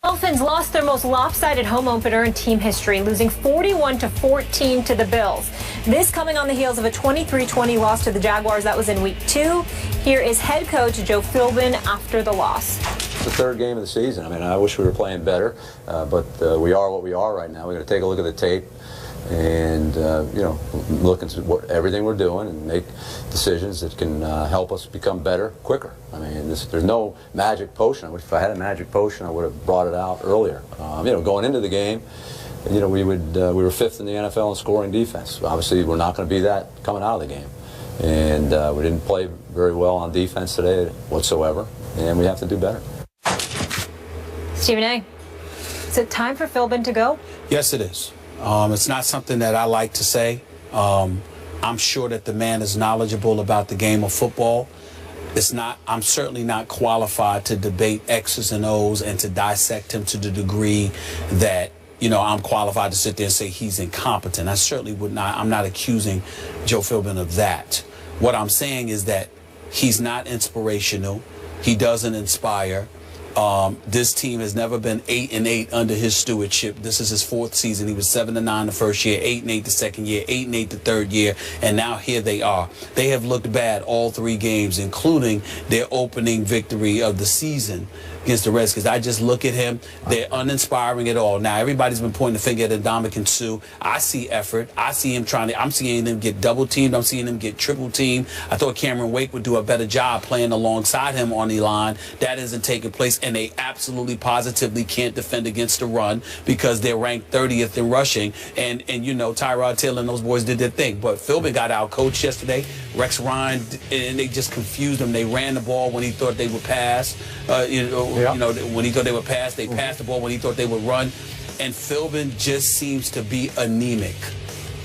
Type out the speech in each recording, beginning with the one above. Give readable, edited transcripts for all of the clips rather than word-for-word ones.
Dolphins lost their most lopsided home opener in team history, losing 41-14 to the Bills. This coming on the heels of a 23-20 loss to the Jaguars. That was in week 2. Here is head coach Joe Philbin after the loss. It's the third game of the season. I mean, I wish we were playing better, but we are what we are right now. We're going to take a look at the tape and look into everything we're doing and make decisions that can help us become better quicker. I mean, there's no magic potion. If I had a magic potion, I would have brought it out earlier. Going into the game, we were 5th in the NFL in scoring defense. Obviously, we're not going to be that coming out of the game, and we didn't play very well on defense today whatsoever, and we have to do better. Stephen A., is it time for Philbin to go? Yes, it is. It's not something that I like to say. I'm sure that the man is knowledgeable about the game of football. I'm certainly not qualified to debate X's and O's and to dissect him to the degree that, I'm qualified to sit there and say he's incompetent. I certainly would not. I'm not accusing Joe Philbin of that. What I'm saying is that he's not inspirational. He doesn't inspire. This team has never been 8-8 under his stewardship. This is his 4th season. He was 7-9 the first year, 8-8 the second year, 8-8 the third year, and now here they are. They have looked bad all 3 games, including their opening victory of the season against the Redskins. I just look at him. They're uninspiring at all. Now, everybody's been pointing the finger at Ndamukong Suh. I see effort. I see him I'm seeing him get double-teamed. I'm seeing him get triple-teamed. I thought Cameron Wake would do a better job playing alongside him on the line. That isn't taking place, and they absolutely positively can't defend against the run because they're ranked 30th in rushing. And Tyrod Taylor and those boys did their thing. But Philbin got out-coached yesterday. Rex Ryan, and they just confused him. They ran the ball when he thought they would pass. When he thought they would pass, they passed the ball when he thought they would run. And Philbin just seems to be anemic,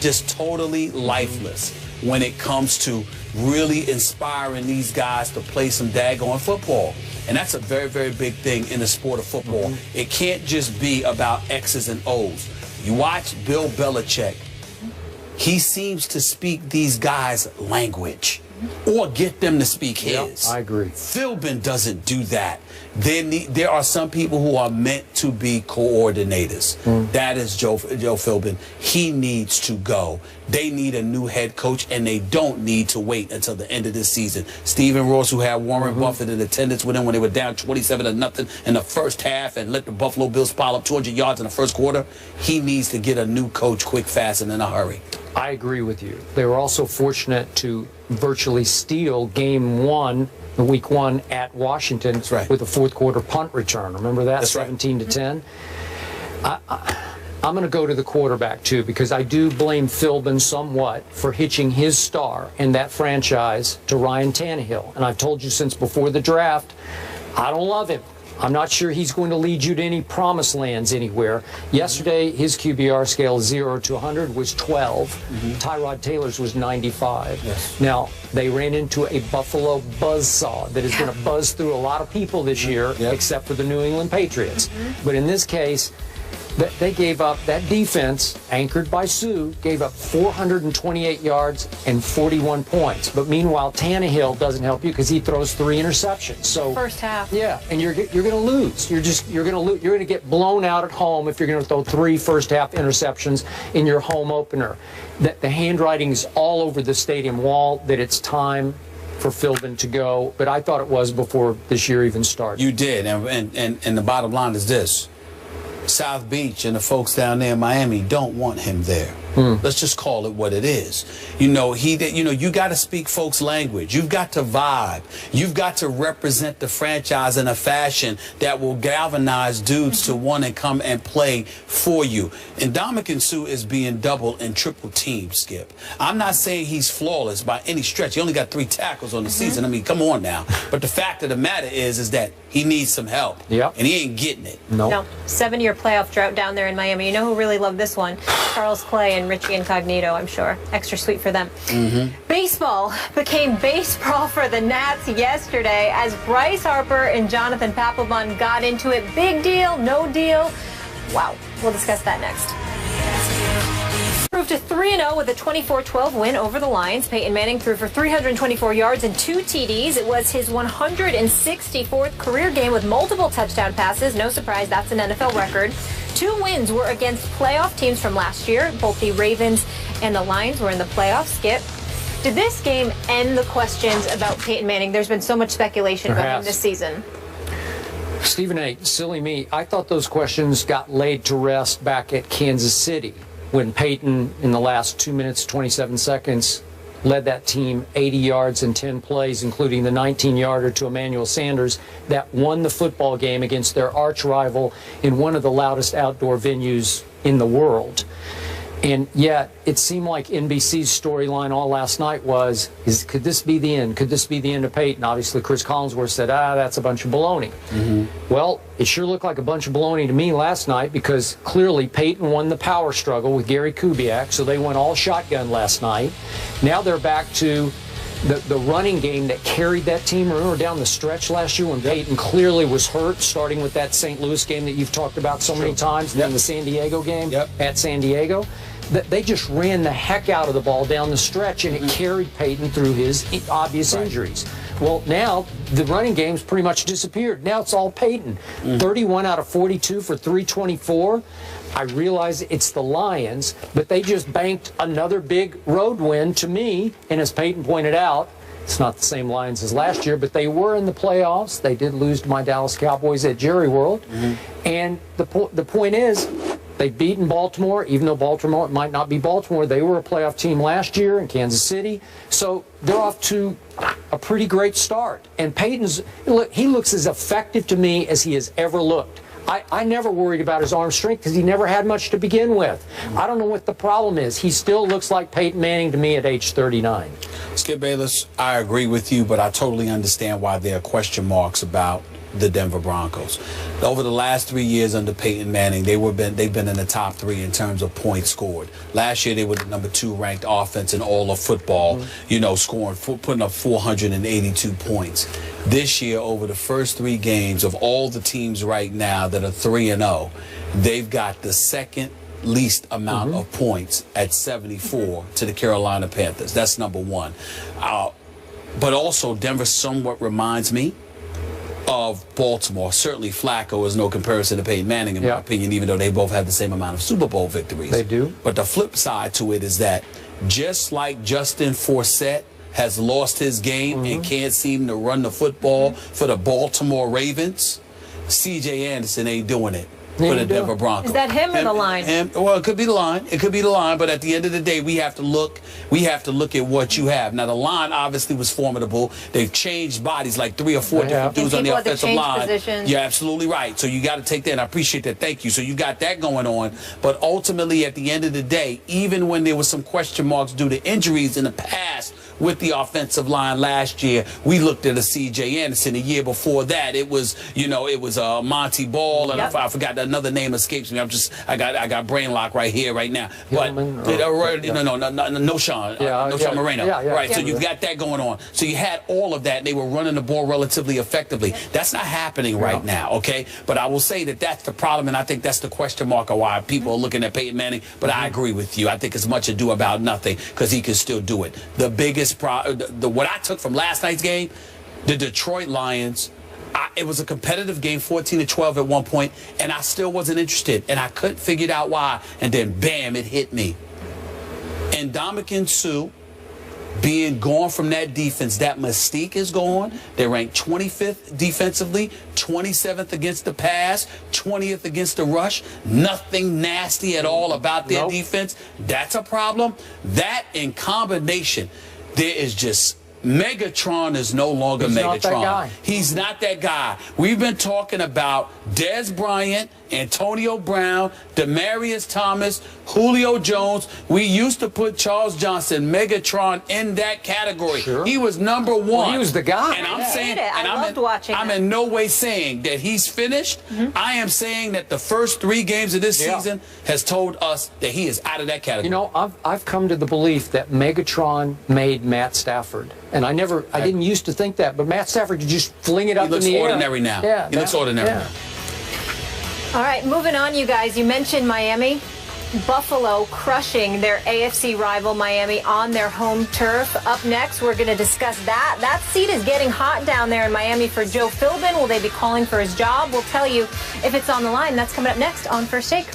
just totally lifeless when it comes to really inspiring these guys to play some daggone football. And that's a very, very big thing in the sport of football. It can't just be about X's and O's. You watch Bill Belichick. He seems to speak these guys' language or get them to speak his. I agree. Philbin doesn't do that. There are some people who are meant to be coordinators. That is Joe Philbin. He needs to go. They need a new head coach, and they don't need to wait until the end of this season. Stephen Ross, who had Warren Buffett in attendance with him when they were down 27-0 in the first half and let the Buffalo Bills pile up 200 yards in the first quarter, he needs to get a new coach quick, fast, and in a hurry. I agree with you. They were also fortunate to virtually steal game 1, week 1 at Washington with a 4th quarter punt return. Remember that? 17-10. I'm going to go to the quarterback too, because I do blame Philbin somewhat for hitching his star and that franchise to Ryan Tannehill. And I've told you since before the draft, I don't love him. I'm not sure he's going to lead you to any promised lands anywhere. Yesterday, his QBR scale 0 to 100 was 12. Tyrod Taylor's was 95. Yes. Now, they ran into a Buffalo buzzsaw that is going to buzz through a lot of people this year, except for the New England Patriots. But in this case, they gave up, that defense, anchored by Suh, gave up 428 yards and 41 points. But meanwhile, Tannehill doesn't help you because he throws 3 interceptions. So first half. Yeah, and you're going to lose. You're going to get blown out at home if you're going to throw 3 first half interceptions in your home opener. The handwriting is all over the stadium wall that it's time for Philbin to go. But I thought it was before this year even started. You did, and the bottom line is this. South Beach and the folks down there in Miami don't want him there. Let's just call it what it is. You got to speak folks' language. You've got to vibe. You've got to represent the franchise in a fashion that will galvanize dudes to want to come and play for you. And Ndamukong Suh is being double and triple teamed, Skip. I'm not saying he's flawless by any stretch. He only got 3 tackles on the season. I mean, come on now. But the fact of the matter is that he needs some help. And he ain't getting it. No. 7-year playoff drought down there in Miami. You know who really loved this one? Charles Clay and Richie Incognito, I'm sure. Extra sweet for them. Baseball became baseball for the Nats yesterday as Bryce Harper and Jonathan Papelbon got into it. Big deal, no deal. Wow. We'll discuss that next. Improved to 3-0 with a 24-12 win over the Lions. Peyton Manning threw for 324 yards and 2 TDs. It was his 164th career game with multiple touchdown passes. No surprise, that's an NFL record. 2 wins were against playoff teams from last year. Both the Ravens and the Lions were in the playoffs. Skip, did this game end the questions about Peyton Manning? There's been so much speculation about him this season. Stephen A., silly me, I thought those questions got laid to rest back at Kansas City when Peyton, in the last 2 minutes, 27 seconds, led that team 80 yards in 10 plays, including the 19-yarder to Emmanuel Sanders that won the football game against their arch rival in one of the loudest outdoor venues in the world. And yet, it seemed like NBC's storyline all last night was, could this be the end? Could this be the end of Peyton? Obviously, Chris Collinsworth said, that's a bunch of baloney. Well, it sure looked like a bunch of baloney to me last night because clearly Peyton won the power struggle with Gary Kubiak, so they went all shotgun last night. Now they're back to the running game that carried that team. Remember down the stretch last year when Peyton clearly was hurt, starting with that St. Louis game that you've talked about so many times, and then the San Diego game at San Diego. They just ran the heck out of the ball down the stretch, and it carried Peyton through his obvious injuries. Well, now the running game's pretty much disappeared. Now it's all Peyton. 31 out of 42 for 324. I realize it's the Lions, but they just banked another big road win to me. And as Peyton pointed out, it's not the same Lions as last year, but they were in the playoffs. They did lose to my Dallas Cowboys at Jerry World. And the point is, they've beaten Baltimore, even though Baltimore might not be Baltimore. They were a playoff team last year in Kansas City. So they're off to a pretty great start. And Peyton's, look, he looks as effective to me as he has ever looked. I never worried about his arm strength because he never had much to begin with. I don't know what the problem is. He still looks like Peyton Manning to me at age 39. Skip Bayless, I agree with you, but I totally understand why there are question marks about the Denver Broncos. Over the last 3 years under Peyton Manning, they've been in the top 3 in terms of points scored. Last year, they were the #2 ranked offense in all of football, putting up 482 points. This year, over the first 3 games of all the teams right now that are 3-0, they've got the second least amount of points at 74 to the Carolina Panthers. That's number 1. But also, Denver somewhat reminds me of Baltimore. Certainly Flacco is no comparison to Peyton Manning in my opinion, even though they both have the same amount of Super Bowl victories. They do. But the flip side to it is that just like Justin Forsett has lost his game and can't seem to run the football for the Baltimore Ravens, C.J. Anderson ain't doing it for the Denver Broncos. Is that him or the line? Well, it could be the line. It could be the line. But at the end of the day, we have to look. We have to look at what you have. Now, the line obviously was formidable. They've changed bodies, like 3 or 4 different dudes on the offensive line. Positions. You're absolutely right. So you got to take that. And I appreciate that. Thank you. So you got that going on. But ultimately, at the end of the day, even when there was some question marks due to injuries in the past with the offensive line last year, we looked at a C.J. Anderson. The year before that, it was Monty Ball, and I forgot another name escapes me. I got brain lock right here, right now. But no Sean Moreno. Right. So you've got that going on. So you had all of that. And they were running the ball relatively effectively. That's not happening right now. Okay. But I will say that that's the problem, and I think that's the question mark of why people are looking at Peyton Manning. But I agree with you. I think it's much ado about nothing because he can still do it. The biggest what I took from last night's game, the Detroit Lions. It was a competitive game, 14-12 at one point, and I still wasn't interested, and I couldn't figure out why. And then, bam, it hit me. And Ndamukong Suh being gone from that defense, that mystique is gone. They ranked 25th defensively, 27th against the pass, 20th against the rush. Nothing nasty at all about their defense. That's a problem. That in combination, there is just... Megatron is no longer Megatron. Not that guy. He's not that guy. We've been talking about Dez Bryant, Antonio Brown, Demaryius Thomas, Julio Jones. We used to put Charles Johnson, Megatron, in that category. Sure. He was number 1. Well, he was the guy. And I'm saying, I loved watching I'm in no way saying that he's finished. I am saying that the first 3 games of this season has told us that he is out of that category. You know, I've come to the belief that Megatron made Matt Stafford. And I didn't used to think that, but Matt Stafford could just fling it up in the air. He looks ordinary now. Yeah, he looks ordinary now. All right, moving on, you guys. You mentioned Miami. Buffalo crushing their AFC rival Miami on their home turf. Up next, we're going to discuss that. That seat is getting hot down there in Miami for Joe Philbin. Will they be calling for his job? We'll tell you if it's on the line. That's coming up next on First Take.